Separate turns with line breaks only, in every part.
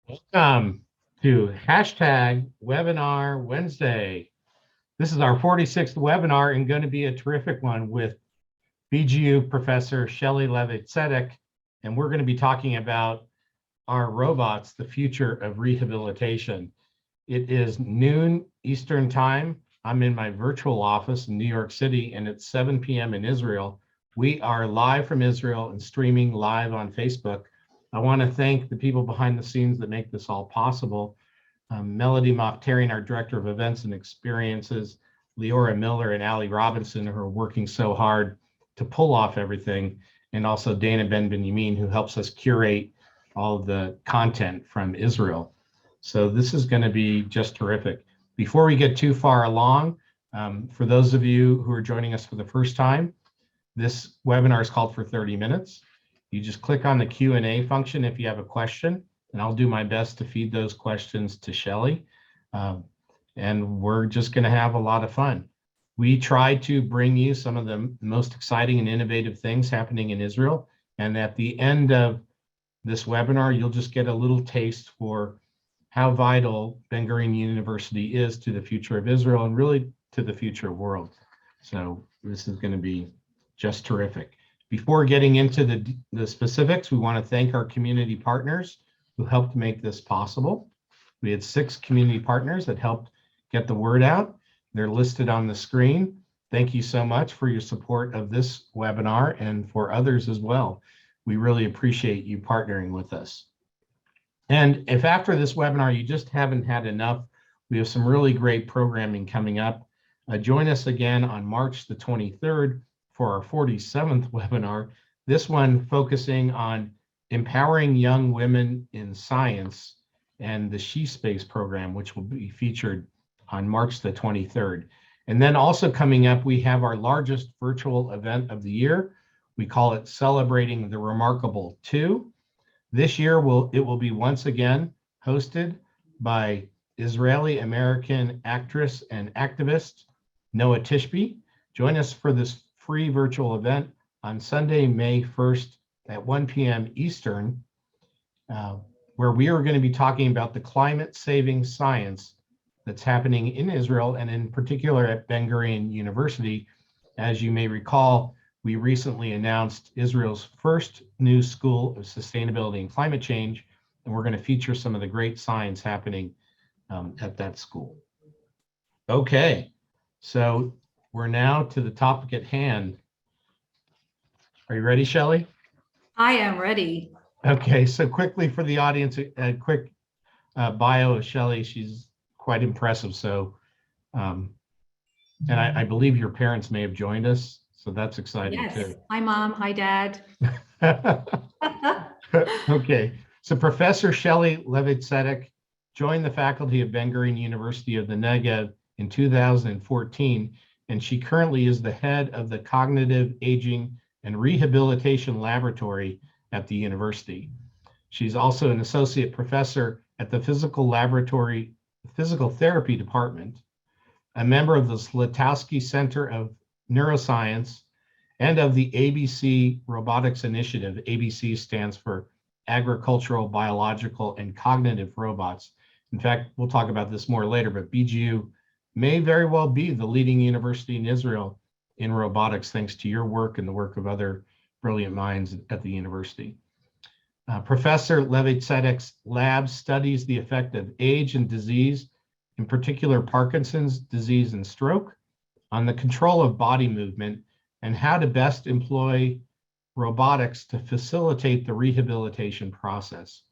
Welcome to hashtag Webinar Wednesday. This is our 46th webinar and going to be a terrific one with BGU Professor Shelly Levy-Tzedek, and we're going to be talking about our robots, the future of rehabilitation. It is noon Eastern time. I'm in my virtual office in New York City, and it's 7 p.m. in Israel. We are live from Israel and streaming live on Facebook. I want to thank the people behind the scenes that make this all possible. Melody Mokhtarian, our Director of Events and Experiences, Leora Miller and Ali Robinson, who are working so hard to pull off everything, and also Dana Ben-Binyamin, who helps us curate all of the content from Israel. So this is going to be just terrific. Before we get too far along, for those of you who are joining us for the first time, this webinar is called for 30 minutes. You just click on the Q&A function if you have a question, and I'll do my best to feed those questions to Shelly. And we're just going to have a lot of fun. We try to bring you some of the most exciting and innovative things happening in Israel. And at the end of this webinar, you'll just get a little taste for how vital Ben-Gurion University is to the future of Israel and really to the future world. So this is going to be just terrific. Before getting into the specifics, we want to thank our community partners who helped make this possible. We had 6 community partners that helped get the word out. They're listed on the screen. Thank you so much for your support of this webinar and for others as well. We really appreciate you partnering with us. And if after this webinar you just haven't had enough, we have some really great programming coming up. Join us again on March the 23rd for our 47th webinar, this one focusing on empowering young women in science and the She Space program, which will be featured on March the 23rd. And then also coming up, we have our largest virtual event of the year. We call it Celebrating the Remarkable 2. This year, it will be once again hosted by Israeli-American actress and activist Noah Tishby. Join us for this free virtual event on Sunday, May 1st at 1 p.m. Eastern, where we are going to be talking about the climate-saving science that's happening in Israel and in particular at Ben-Gurion University. As you may recall, we recently announced Israel's first new school of sustainability and climate change, and we're going to feature some of the great science happening at that school. Okay, so we're now to the topic at hand. Are you ready, Shelly?
I am ready.
Okay, so quickly for the audience, a quick bio of Shelly. She's quite impressive. So, and I believe your parents may have joined us, so that's exciting
yes.
too.
Hi, Mom. Hi, Dad.
Okay, so Professor Shelly Levy-Tzedek joined the faculty of Ben-Gurion University of the Negev in 2014, and she currently is the head of the Cognitive Aging and Rehabilitation Laboratory at the university. She's also an associate professor at the Physical Therapy Department, a member of the Slutowski Center of Neuroscience, and of the ABC Robotics Initiative. ABC stands for Agricultural, Biological, and Cognitive Robots. In fact, we'll talk about this more later, but BGU may very well be the leading university in Israel in robotics, thanks to your work and the work of other brilliant minds at the university. Professor Levy-Tzedek's lab studies the effect of age and disease, in particular Parkinson's disease and stroke, on the control of body movement and how to best employ robotics to facilitate the rehabilitation process.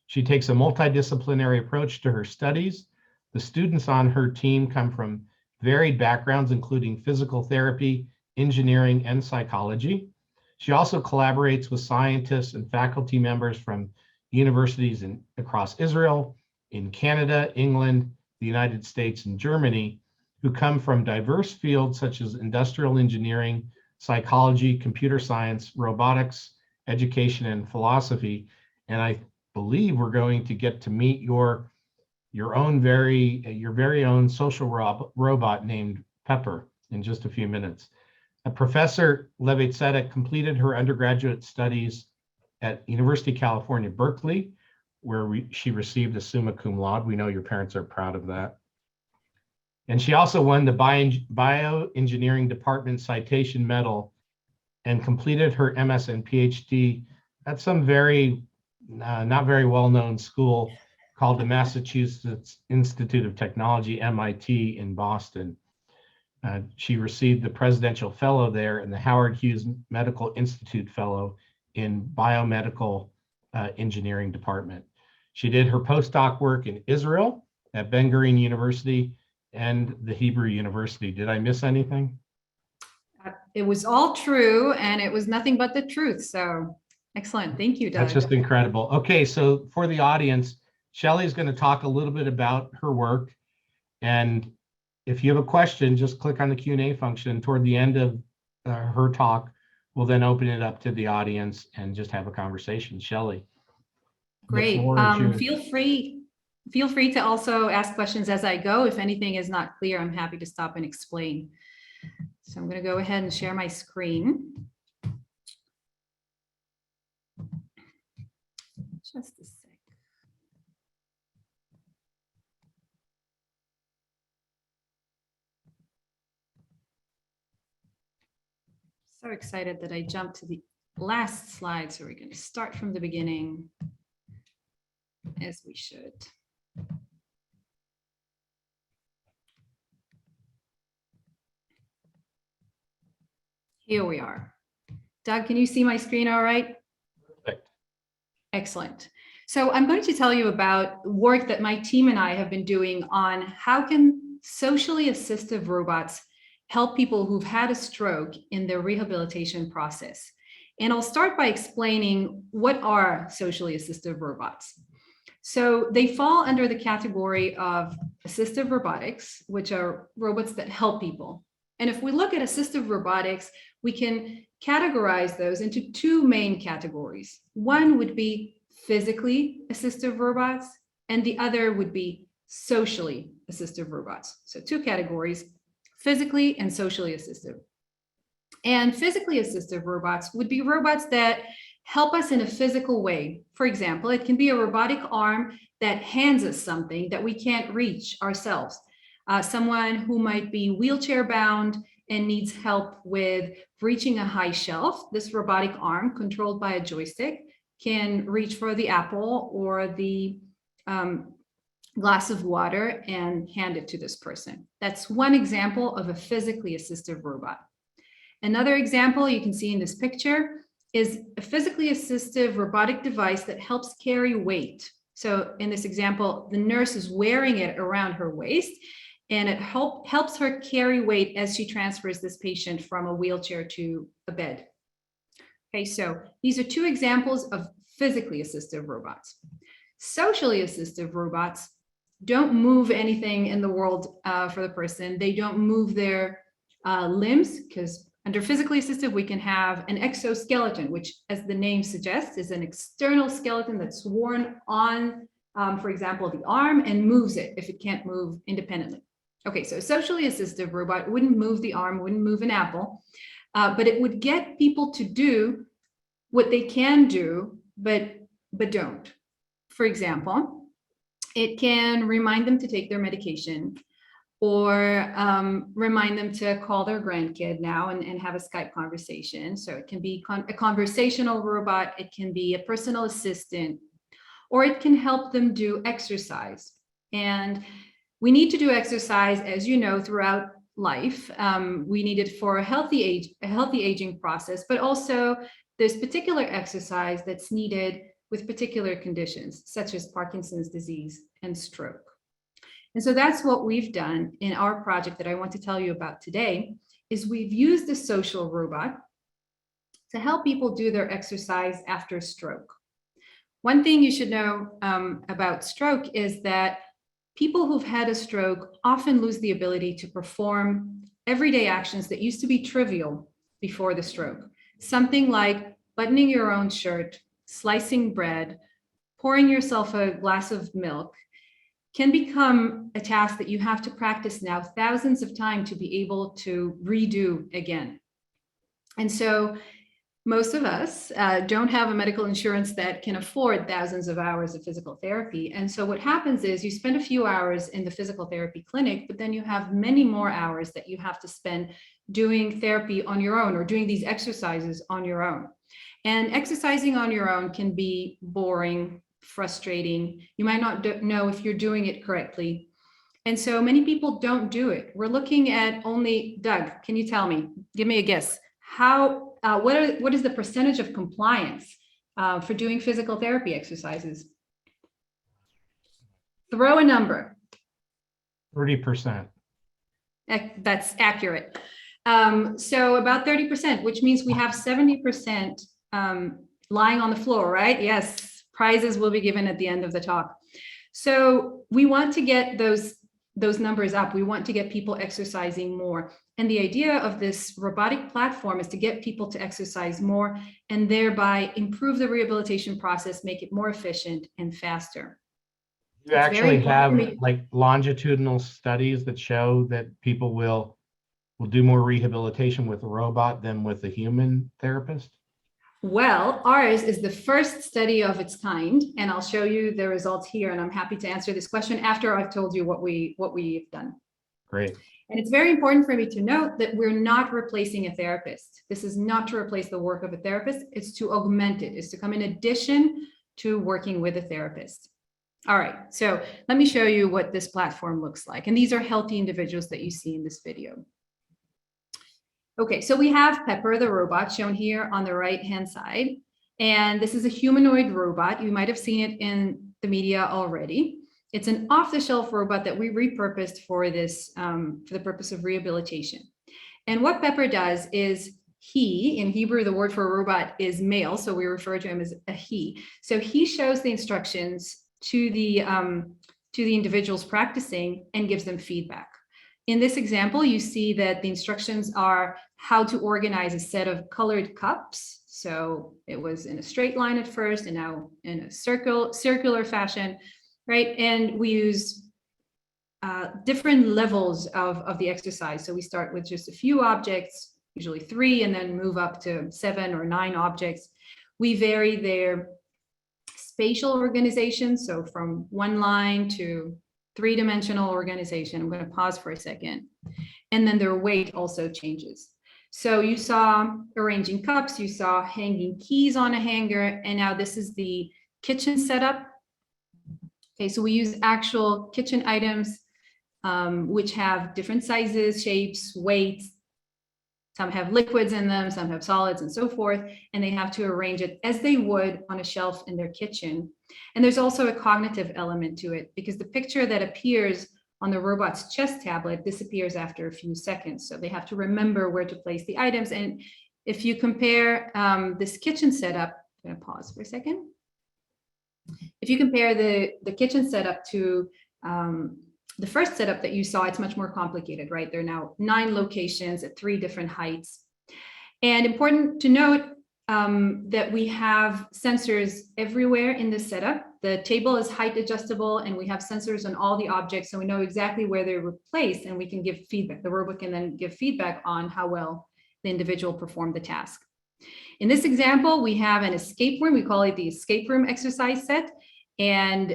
She takes a multidisciplinary approach to her studies. The students on her team come from varied backgrounds, including physical therapy, engineering, and psychology. She also collaborates with scientists and faculty members from universities across Israel, in Canada, England, the United States, and Germany, who come from diverse fields such as industrial engineering, psychology, computer science, robotics, education, and philosophy. And I believe we're going to get to meet your very own social robot named Pepper in just a few minutes. Professor Levy-Tzedek completed her undergraduate studies at University of California, Berkeley, where she received a summa cum laude. We know your parents are proud of that. And she also won the Bioengineering Department Citation Medal and completed her MS and PhD at some not very well-known school called the Massachusetts Institute of Technology, MIT, in Boston. She received the Presidential Fellow there and the Howard Hughes Medical Institute Fellow in Biomedical Engineering Department. She did her postdoc work in Israel at Ben-Gurion University and the Hebrew University. Did I miss anything?
It was all true, and it was nothing but the truth. So excellent. Thank you, Doug.
That's just incredible. Okay, so for the audience, Shelly's going to talk a little bit about her work. And if you have a question, just click on the Q&A function. Toward the end of her talk, we'll then open it up to the audience and just have a conversation. Shelly.
Great. Feel free to also ask questions as I go. If anything is not clear, I'm happy to stop and explain. So I'm going to go ahead and share my screen. Just a sec. So excited that I jumped to the last slide. So we're going to start from the beginning, as we should. Here we are. Doug, can you see my screen all right?
Perfect.
Excellent. So I'm going to tell you about work that my team and I have been doing on how can socially assistive robots help people who've had a stroke in their rehabilitation process. And I'll start by explaining what are socially assistive robots. So they fall under the category of assistive robotics, which are robots that help people. And if we look at assistive robotics, we can categorize those into two main categories. One would be physically assistive robots, and the other would be socially assistive robots. So two categories, physically and socially assistive. And physically assistive robots would be robots that help us in a physical way. For example, it can be a robotic arm that hands us something that we can't reach ourselves. Someone who might be wheelchair bound and needs help with reaching a high shelf. This robotic arm, controlled by a joystick, can reach for the apple or the glass of water and hand it to this person. That's one example of a physically assistive robot. Another example you can see in this picture is a physically assistive robotic device that helps carry weight. So in this example, the nurse is wearing it around her waist, and it helps her carry weight as she transfers this patient from a wheelchair to a bed. Okay, so these are two examples of physically assistive robots. Socially assistive robots don't move anything in the world for the person. They don't move their limbs, because under physically assistive, we can have an exoskeleton, which, as the name suggests, is an external skeleton that's worn on, for example, the arm, and moves it if it can't move independently. Okay, so a socially assistive robot wouldn't move the arm, wouldn't move an apple, but it would get people to do what they can do, but don't. For example, it can remind them to take their medication, or remind them to call their grandkid now and have a Skype conversation. So it can be a conversational robot, it can be a personal assistant, or it can help them do exercise. And we need to do exercise, as you know, throughout life. We need it for a healthy aging process, but also there's particular exercise that's needed with particular conditions, such as Parkinson's disease and stroke. And so that's what we've done in our project that I want to tell you about today, is we've used the social robot to help people do their exercise after stroke. One thing you should know about stroke is that people who've had a stroke often lose the ability to perform everyday actions that used to be trivial before the stroke. Something like buttoning your own shirt, slicing bread, pouring yourself a glass of milk can become a task that you have to practice now thousands of times to be able to redo again. And so Most of us don't have a medical insurance that can afford thousands of hours of physical therapy. And so what happens is you spend a few hours in the physical therapy clinic, but then you have many more hours that you have to spend doing therapy on your own or doing these exercises on your own. And exercising on your own can be boring, frustrating. You might not know if you're doing it correctly. And so many people don't do it. We're looking at only, Doug, can you tell me, give me a guess, what is the percentage of compliance for doing physical therapy exercises? Throw a number.
30%.
That's accurate. So about 30%, which means we have 70% lying on the floor, right? Yes, prizes will be given at the end of the talk. So we want to get those numbers up. We want to get people exercising more. And the idea of this robotic platform is to get people to exercise more and thereby improve the rehabilitation process, make it more efficient and faster.
You actually have like longitudinal studies that show that people will do more rehabilitation with a robot than with a human therapist?
Well, ours is the first study of its kind, and I'll show you the results here. And I'm happy to answer this question after I've told you what we've done.
Great.
And it's very important for me to note that we're not replacing a therapist. This is not to replace the work of a therapist. It's to augment it. It's to come in addition to working with a therapist. All right, so let me show you what this platform looks like. And these are healthy individuals that you see in this video. Okay, so we have Pepper, the robot, shown here on the right-hand side. And this is a humanoid robot. You might have seen it in the media already. It's an off-the-shelf robot that we repurposed for this, for the purpose of rehabilitation. And what Pepper does is he, in Hebrew, the word for a robot is male, so we refer to him as a he. So he shows the instructions to the individuals practicing and gives them feedback. In this example, you see that the instructions are how to organize a set of colored cups. So it was in a straight line at first and now in a circular fashion, right? And we use different levels of the exercise. So we start with just a few objects, usually 3, and then move up to 7 or 9 objects. We vary their spatial organization. So from one line to 3-dimensional organization. I'm going to pause for a second. And then their weight also changes. So you saw arranging cups, you saw hanging keys on a hanger, and now this is the kitchen setup. Okay, so we use actual kitchen items, which have different sizes, shapes, weights. Some have liquids in them, some have solids and so forth, and they have to arrange it as they would on a shelf in their kitchen. And there's also a cognitive element to it because the picture that appears on the robot's chest tablet disappears after a few seconds. So they have to remember where to place the items. And if you compare this kitchen setup, I'm going to pause for a second. If you compare the kitchen setup to the first setup that you saw, it's much more complicated, right? There are now 9 locations at 3 different heights. And important to note that we have sensors everywhere in this setup. The table is height adjustable and we have sensors on all the objects. So we know exactly where they were placed and we can give feedback. The robot can then give feedback on how well the individual performed the task. In this example, we have an escape room. We call it the escape room exercise set. And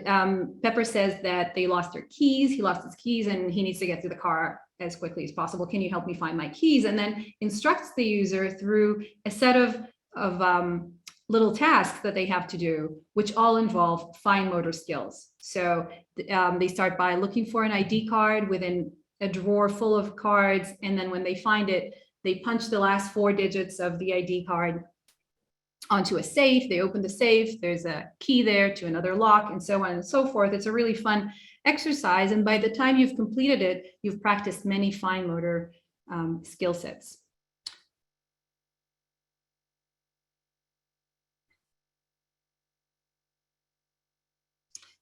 Pepper says that they lost their keys. He lost his keys and he needs to get to the car as quickly as possible. Can you help me find my keys? And then instructs the user through a set of little tasks that they have to do, which all involve fine motor skills. So they start by looking for an ID card within a drawer full of cards. And then when they find it, they punch the last 4 digits of the ID card onto a safe. They open the safe. There's a key there to another lock and so on and so forth. It's a really fun exercise. And by the time you've completed it, you've practiced many fine motor skill sets.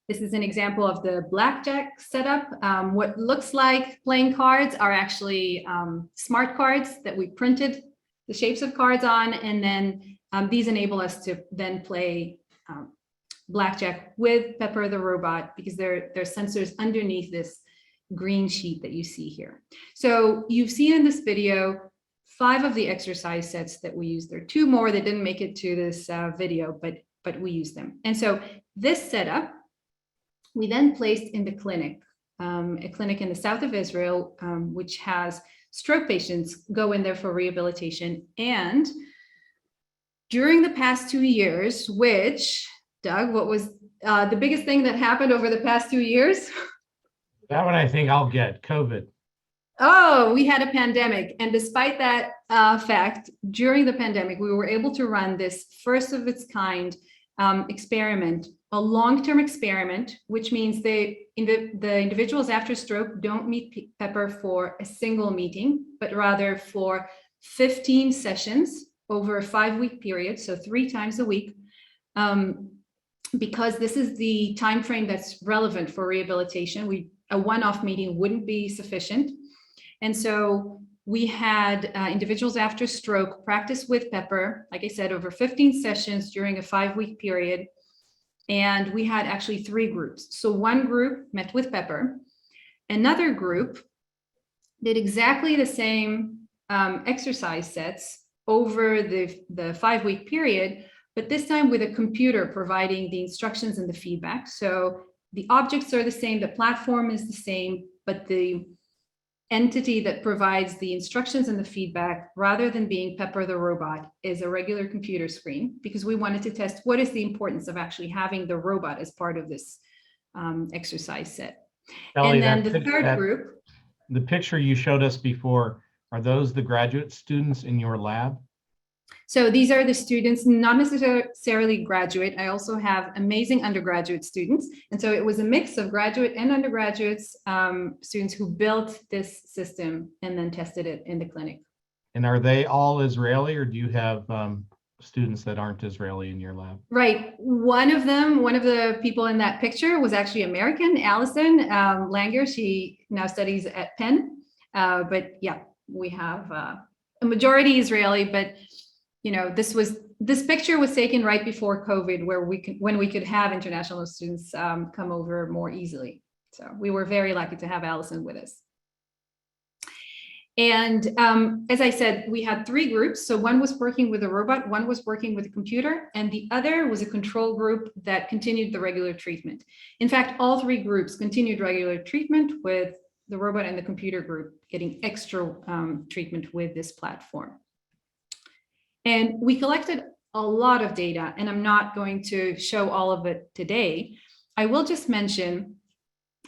This is an example of the blackjack setup. What looks like playing cards are actually smart cards that we printed the shapes of cards on, and then these enable us to then play blackjack with Pepper the robot because there are sensors underneath this green sheet that you see here. So you've seen in this video 5 of the exercise sets that we used. There are 2 more that didn't make it to this video, but we used them. And so this setup, we then placed in the clinic, a clinic in the south of Israel, which has stroke patients go in there for rehabilitation. And during the past 2 years, which, Doug, what was the biggest thing that happened over the past 2 years?
That one I think I'll get, COVID.
Oh, we had a pandemic. And despite that fact, during the pandemic, we were able to run this first of its kind experiment, a long-term experiment, which means the individuals after stroke don't meet Pepper for a single meeting, but rather for 15 sessions over a 5-week period, so 3 times a week, because this is the time frame that's relevant for rehabilitation. A one-off meeting wouldn't be sufficient. And so we had individuals after stroke practice with Pepper, like I said, over 15 sessions during a 5-week period. And we had actually 3 groups. So one group met with Pepper. Another group did exactly the same exercise sets over the 5-week period, but this time with a computer providing the instructions and the feedback. So the objects are the same, the platform is the same, but the entity that provides the instructions and the feedback, rather than being Pepper the robot, is a regular computer screen, because we wanted to test what is the importance of actually having the robot as part of this exercise set.
Shelly,
and then the third group.
The picture you showed us before, are those the graduate students in your lab?
So these are the students, not necessarily graduate. I also have amazing undergraduate students. And so it was a mix of graduate and undergraduates, students who built this system and then tested it in the clinic.
And are they all Israeli, or do you have students that aren't Israeli in your lab?
Right. One of the people in that picture was actually American, Allison Langer. She now studies at Penn. But yeah, we have a majority Israeli, but you know, this picture was taken right before COVID, when we could have international students come over more easily. So we were very lucky to have Allison with us. And as I said, we had 3 groups. So one was working with a robot, one was working with a computer, and the other was a control group that continued the regular treatment. In fact, all 3 groups continued regular treatment, with the robot and the computer group getting extra treatment with this platform. And we collected a lot of data, and I'm not going to show all of it today. I will just mention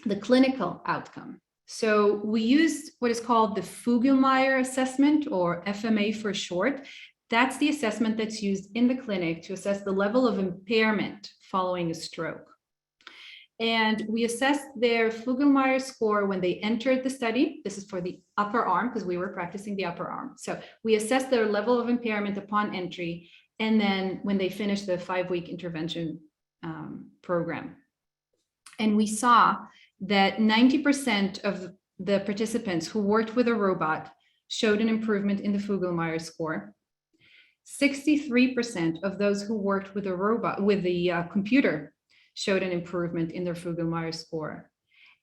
the clinical outcome. So we used what is called the Fugl-Meyer assessment, or FMA for short. That's the assessment that's used in the clinic to assess the level of impairment following a stroke. And we assessed their Fugl-Meyer score when they entered the study. This is for the upper arm, because we were practicing the upper arm. So we assessed their level of impairment upon entry, and then when they finished the 5-week intervention program. And we saw that 90% of the participants who worked with a robot showed an improvement in the Fugl-Meyer score. 63% of those who worked with a robot, with the computer, showed an improvement in their Fugl-Meyer score.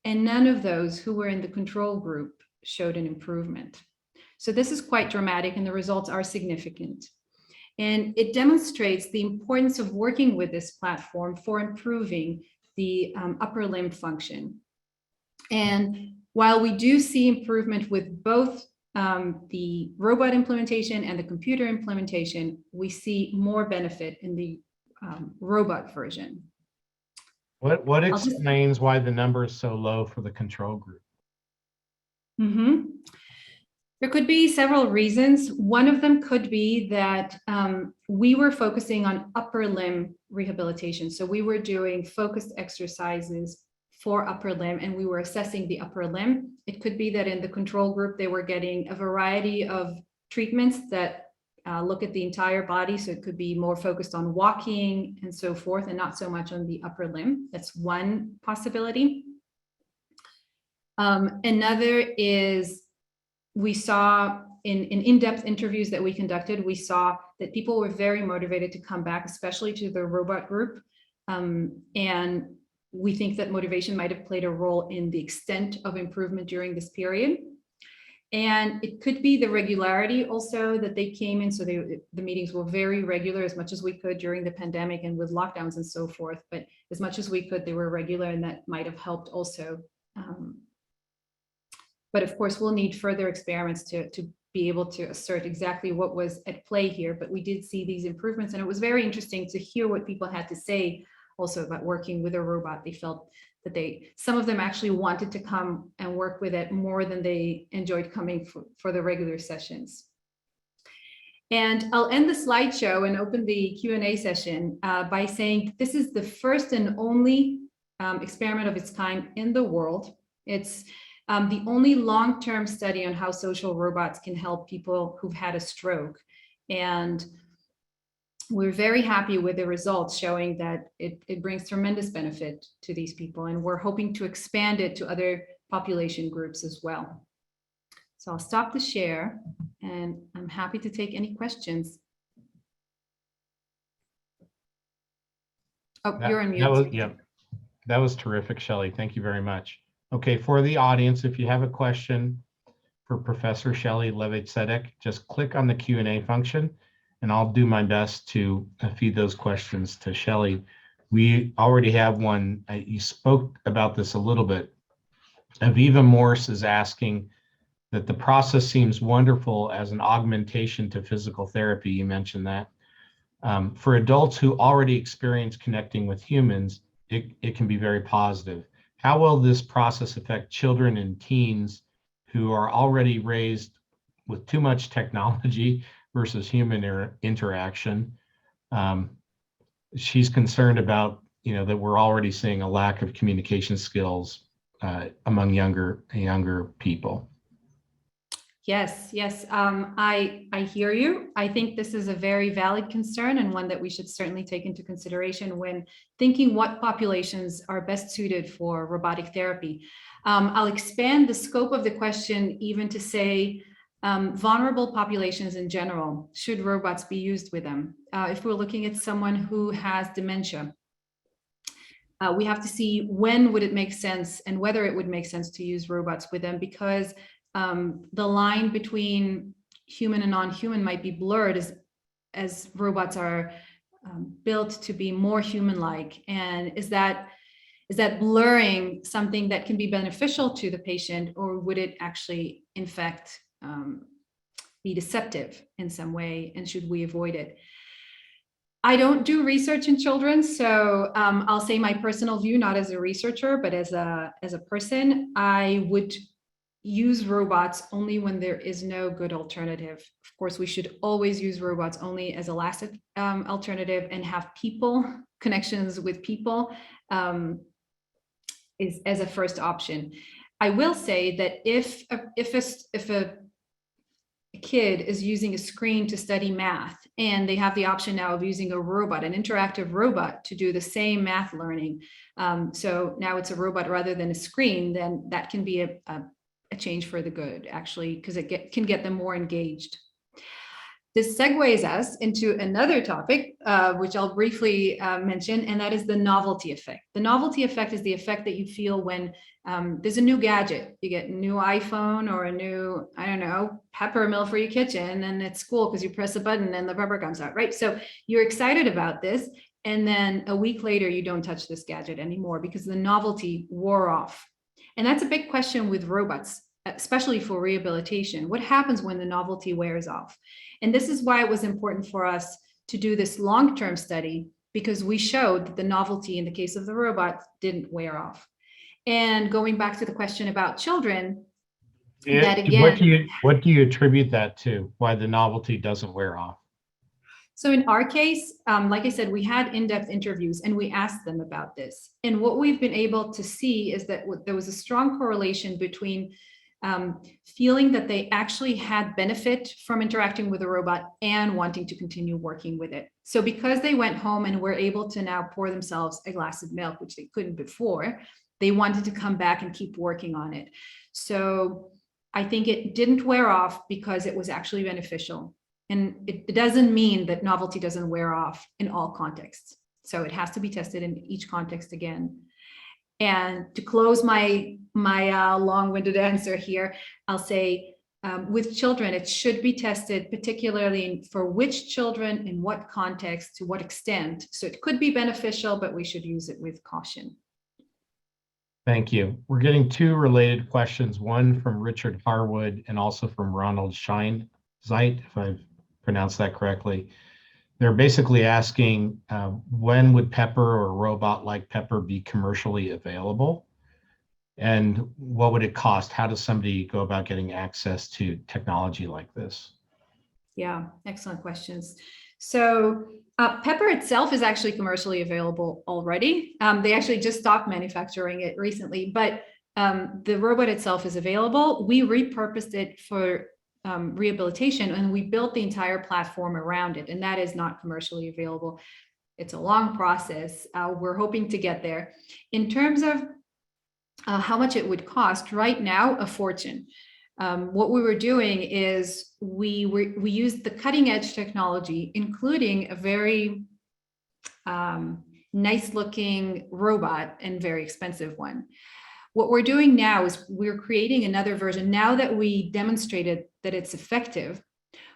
And none of those who were in the control group showed an improvement. So this is quite dramatic, and the results are significant. And it demonstrates the importance of working with this platform for improving the upper limb function. And while we do see improvement with both the robot implementation and the computer implementation, we see more benefit in the robot version.
What explains why the number is so low for the control group?
There could be several reasons. One of them could be that we were focusing on upper limb rehabilitation. So we were doing focused exercises for upper limb, and we were assessing the upper limb. It could be that in the control group, they were getting a variety of treatments that look at the entire body. So it could be more focused on walking and so forth, and not so much on the upper limb. That's one possibility. Another is, we saw in-depth interviews that we conducted, we saw that people were very motivated to come back, especially to the robot group. And we think that motivation might have played a role in the extent of improvement during this period. And it could be the regularity also that they came in. So the meetings were very regular as much as we could during the pandemic and with lockdowns and so forth. But as much as we could, they were regular, and that might have helped also. But of course, we'll need further experiments to be able to assert exactly what was at play here. But we did see these improvements, and it was very interesting to hear what people had to say also about working with a robot. They felt that some of them actually wanted to come and work with it more than they enjoyed coming for the regular sessions. And I'll end the slideshow and open the Q&A session by saying this is the first and only experiment of its kind in the world. It's the only long-term study on how social robots can help people who've had a stroke. And we're very happy with the results showing that it brings tremendous benefit to these people. And we're hoping to expand it to other population groups as well. So I'll stop the share, and I'm happy to take any questions. Oh, you're on mute.
That was terrific, Shelly. Thank you very much. Okay, for the audience, if you have a question for Professor Shelly Levy-Tzedek, just click on the Q&A function, and I'll do my best to feed those questions to Shelly. We already have one. You spoke about this a little bit. Aviva Morse is asking that the process seems wonderful as an augmentation to physical therapy. You mentioned that. For adults who already experience connecting with humans, it can be very positive. How will this process affect children and teens who are already raised with too much technology versus human interaction? She's concerned about, that we're already seeing a lack of communication skills among younger people.
Yes. I hear you. I think this is a very valid concern, and one that we should certainly take into consideration when thinking what populations are best suited for robotic therapy. I'll expand the scope of the question even to say vulnerable populations in general. Should robots be used with them? If we're looking at someone who has dementia, we have to see when would it make sense and whether it would make sense to use robots with them, because the line between human and non-human might be blurred as robots are built to be more human-like. And is that blurring something that can be beneficial to the patient, or would it actually, in fact, be deceptive in some way, and should we avoid it? I don't do research in children, so I'll say my personal view, not as a researcher, but as a person. I would use robots only when there is no good alternative. Of course, we should always use robots only as a last alternative, and have connections with people is as a first option. I will say that if a kid is using a screen to study math, and they have the option now of using a robot, an interactive robot, to do the same math learning, so now it's a robot rather than a screen, then that can be a change for the good, actually, because it can get them more engaged. This segues us into another topic, which I'll briefly mention, and that is the novelty effect. The novelty effect is the effect that you feel when there's a new gadget. You get a new iPhone or a new, pepper mill for your kitchen, and it's cool because you press a button and the pepper comes out, right? So you're excited about this, and then a week later, you don't touch this gadget anymore because the novelty wore off. And that's a big question with robots, especially for rehabilitation. What happens when the novelty wears off? And this is why it was important for us to do this long-term study, because we showed that the novelty in the case of the robot didn't wear off. And going back to the question about children, that again,
what do you attribute that to? Why the novelty doesn't wear off?
So in our case, like I said, we had in-depth interviews and we asked them about this. And what we've been able to see is that there was a strong correlation between feeling that they actually had benefit from interacting with a robot and wanting to continue working with it. So because they went home and were able to now pour themselves a glass of milk, which they couldn't before, they wanted to come back and keep working on it. So I think it didn't wear off because it was actually beneficial. And it doesn't mean that novelty doesn't wear off in all contexts. So it has to be tested in each context again. And to close my long-winded answer here, I'll say with children, it should be tested, particularly for which children, in what context, to what extent. So it could be beneficial, but we should use it with caution.
Thank you. We're getting two related questions, one from Richard Harwood and also from Ronald Scheinzeit, if I've pronounced that correctly. They're basically asking, when would Pepper or a robot like Pepper be commercially available? And what would it cost? How does somebody go about getting access to technology like this?
Yeah, excellent questions. So Pepper itself is actually commercially available already. They actually just stopped manufacturing it recently, but the robot itself is available. We repurposed it for rehabilitation, and we built the entire platform around it, and that is not commercially available. It's a long process. We're hoping to get there. In terms of how much it would cost, right now, a fortune. What we were doing is we used the cutting edge technology, including a very nice looking robot and very expensive one. What we're doing now is we're creating another version. Now that we demonstrated that it's effective,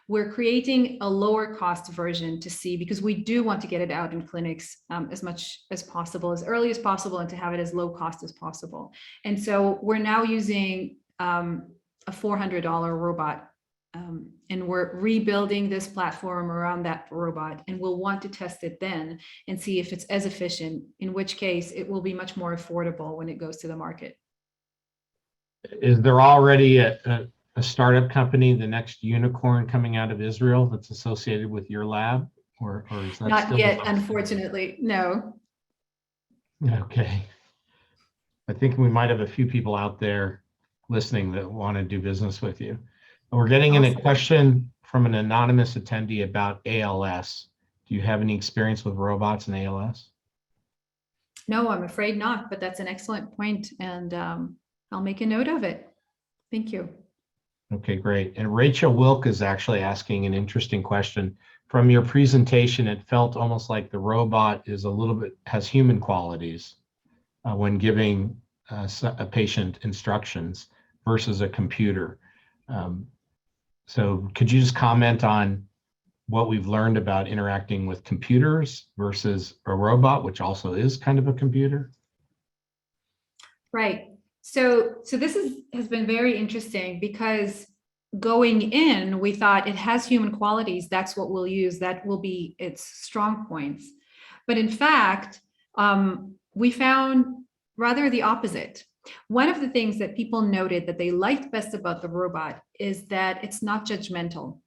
we're creating a lower cost version to see, because we do want to get it out in clinics as much as possible, as early as possible, and to have it as low cost as possible. And so we're now using a $400 robot, and we're rebuilding this platform around that robot, and we'll want to test it then and see if it's as efficient, in which case it will be much more affordable when it goes to the market.
Is there already a startup company, the next unicorn coming out of Israel, that's associated with your lab, or is that
Not
still
yet, unfortunately, no.
Okay. I think we might have a few people out there listening that want to do business with you. We're getting in a question from an anonymous attendee about ALS. Do you have any experience with robots and ALS?
No, I'm afraid not, but that's an excellent point, and I'll make a note of it. Thank you.
Okay, great. And Rachel Wilk is actually asking an interesting question. From your presentation, it felt almost like the robot is a little bit, has human qualities when giving a patient instructions versus a computer. So could you just comment on what we've learned about interacting with computers versus a robot, which also is kind of a computer?
Right. So this has been very interesting, because going in, we thought it has human qualities. That's what we'll use. That will be its strong points. But in fact, we found rather the opposite. One of the things that people noted that they liked best about the robot is that it's not judgmental.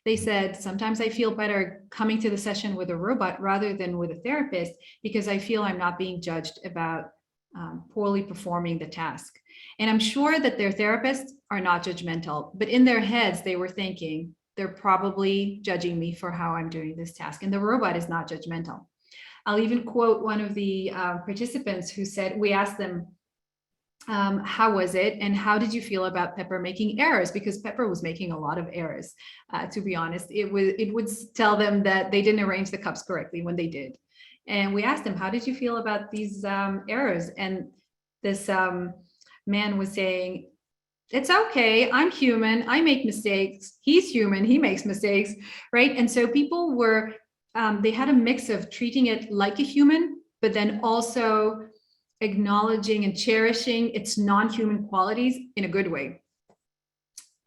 They said, sometimes I feel better coming to the session with a robot rather than with a therapist, because I feel I'm not being judged about poorly performing the task. And I'm sure that their therapists are not judgmental, but in their heads, they were thinking, they're probably judging me for how I'm doing this task. And the robot is not judgmental. I'll even quote one of the participants who said, we asked them, how was it? And how did you feel about Pepper making errors? Because Pepper was making a lot of errors, to be honest. It would tell them that they didn't arrange the cups correctly when they did. And we asked him, how did you feel about these errors? And this man was saying, it's okay, I'm human, I make mistakes. He's human, he makes mistakes, right? And so people were, they had a mix of treating it like a human, but then also acknowledging and cherishing its non-human qualities in a good way.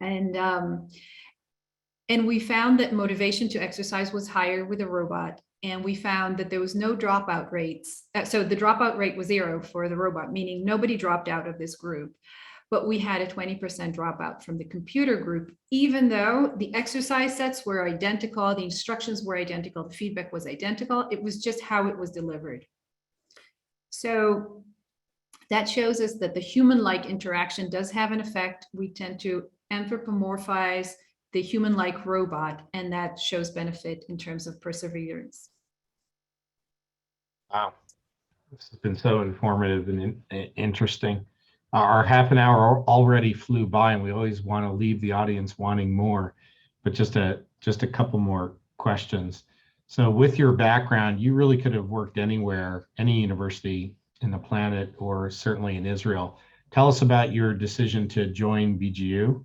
And we found that motivation to exercise was higher with a robot. And we found that there was no dropout rates. So the dropout rate was 0 for the robot, meaning nobody dropped out of this group. But we had a 20% dropout from the computer group, even though the exercise sets were identical, the instructions were identical, the feedback was identical. It was just how it was delivered. So that shows us that the human-like interaction does have an effect. We tend to anthropomorphize the human-like robot, and that shows benefit in terms of perseverance.
Wow, this has been so informative and interesting. Our half an hour already flew by, and we always want to leave the audience wanting more, but just a couple more questions. So with your background, you really could have worked anywhere, any university in the planet, or certainly in Israel. Tell us about your decision to join BGU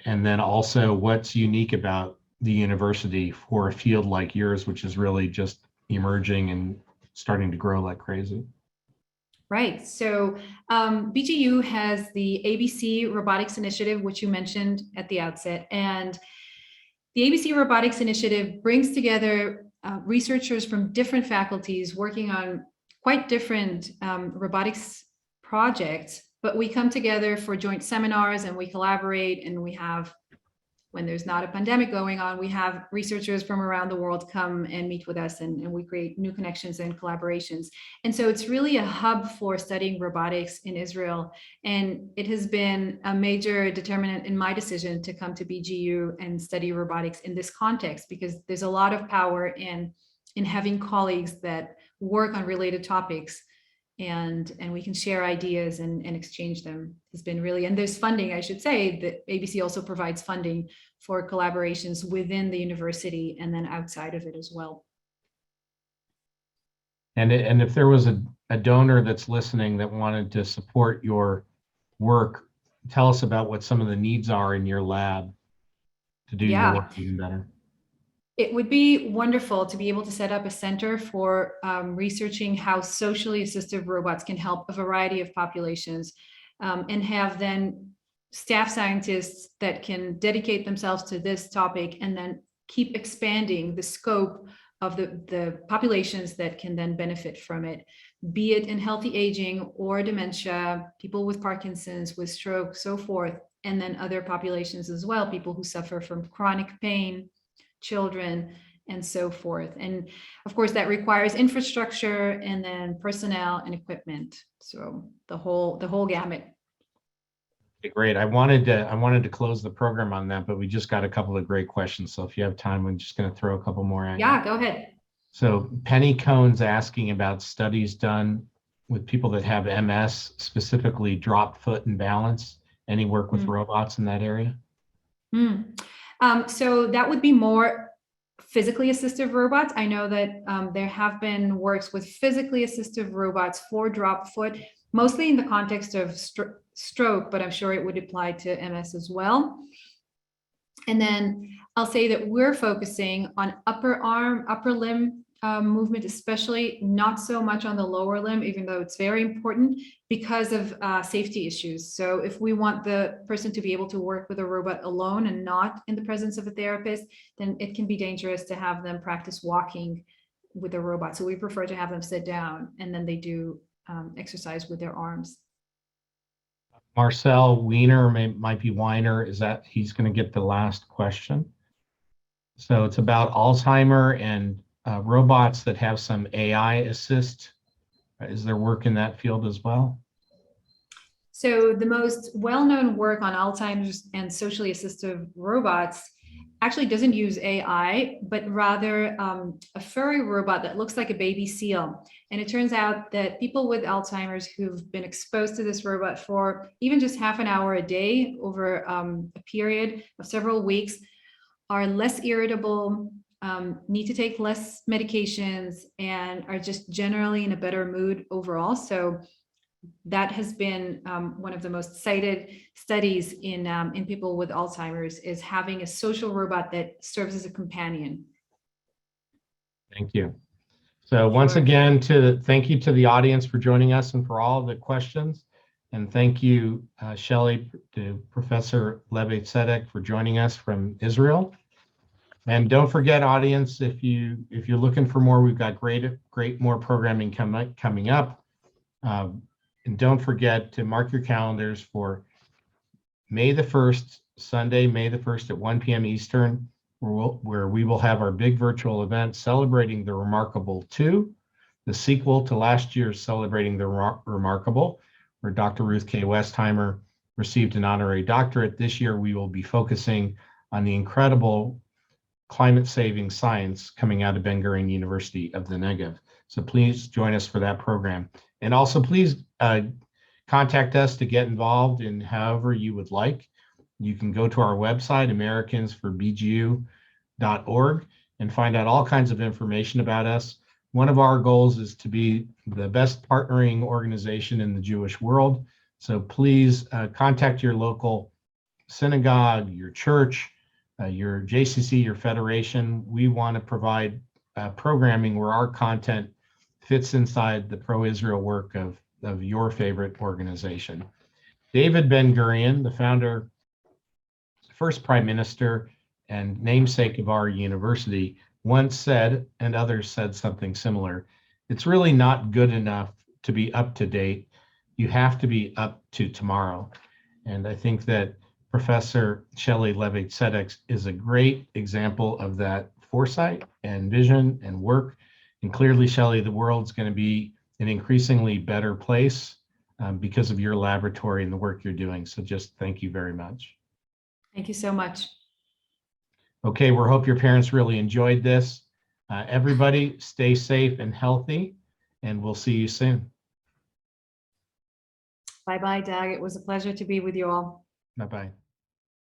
And then also what's unique about the university for a field like yours, which is really just emerging and starting to grow like crazy.
Right. So BGU has the ABC Robotics Initiative, which you mentioned at the outset. And the ABC Robotics Initiative brings together researchers from different faculties working on quite different robotics projects, but we come together for joint seminars and we collaborate, and we have, when there's not a pandemic going on, we have researchers from around the world come and meet with us, and we create new connections and collaborations. And so it's really a hub for studying robotics in Israel. And it has been a major determinant in my decision to come to BGU and study robotics in this context, because there's a lot of power in having colleagues that work on related topics, and we can share ideas and exchange them. Has been really, and there's funding, I should say, that ABC also provides funding for collaborations within the university and then outside of it as well.
And if there was a donor that's listening that wanted to support your work, tell us about what some of the needs are in your lab to do your work even better.
It would be wonderful to be able to set up a center for researching how socially assistive robots can help a variety of populations, and have then staff scientists that can dedicate themselves to this topic and then keep expanding the scope of the populations that can then benefit from it, be it in healthy aging or dementia, people with Parkinson's, with stroke, so forth, and then other populations as well, people who suffer from chronic pain, children, and so forth. And of course, that requires infrastructure and then personnel and equipment. So the whole gamut.
Great. I wanted to close the program on that, but we just got a couple of great questions. So if you have time, I'm just going to throw a couple more at you.
Yeah, go ahead.
So Penny Cohn's asking about studies done with people that have MS, specifically drop foot and balance. Any work with robots in that area?
So that would be more physically assistive robots. I know that there have been works with physically assistive robots for drop foot, mostly in the context of stroke, but I'm sure it would apply to MS as well. And then I'll say that we're focusing on upper arm, upper limb movement, especially, not so much on the lower limb, even though it's very important because of safety issues. So if we want the person to be able to work with a robot alone and not in the presence of a therapist, then it can be dangerous to have them practice walking with a robot. So we prefer to have them sit down and then they do exercise with their arms.
Marcel Weiner, might be Weiner, is that he's going to get the last question. So it's about Alzheimer and robots that have some AI assist. Is there work in that field as well?
So the most well-known work on Alzheimer's and socially assistive robots actually doesn't use AI, but rather a furry robot that looks like a baby seal. And it turns out that people with Alzheimer's who've been exposed to this robot for even just half an hour a day over a period of several weeks are less irritable, need to take less medications, and are just generally in a better mood overall. So that has been one of the most cited studies in people with Alzheimer's, is having a social robot that serves as a companion.
Thank you. So once again, thank you to the audience for joining us and for all the questions. And thank you, Shelly, to Professor Levy-Tzedek for joining us from Israel. And don't forget, audience, if you're looking for more, we've got great more programming coming up. And don't forget to mark your calendars for May the 1st, Sunday, May the 1st at 1 p.m. Eastern, where we will have our big virtual event celebrating the Remarkable 2, the sequel to last year's Celebrating the Remarkable, where Dr. Ruth K. Westheimer received an honorary doctorate. This year, we will be focusing on the incredible climate-saving science coming out of Ben-Gurion University of the Negev. So please join us for that program. And also please contact us to get involved in however you would like. You can go to our website, americansforbgu.org, and find out all kinds of information about us. One of our goals is to be the best partnering organization in the Jewish world. So please contact your local synagogue, your church, your JCC, your federation. We want to provide programming where our content fits inside the pro-Israel work of your favorite organization. David Ben-Gurion, the founder, first prime minister, and namesake of our university, once said, and others said something similar, it's really not good enough to be up to date. You have to be up to tomorrow. And I think that Professor Shelly Levy-Tzedek is a great example of that foresight and vision and work. And clearly, Shelly, the world's going to be an increasingly better place because of your laboratory and the work you're doing. So just thank you very much.
Thank you so much.
Okay, we hope your parents really enjoyed this. Everybody stay safe and healthy, and we'll see you soon.
Bye-bye, Doug. It was a pleasure to be with you all.
Bye-bye.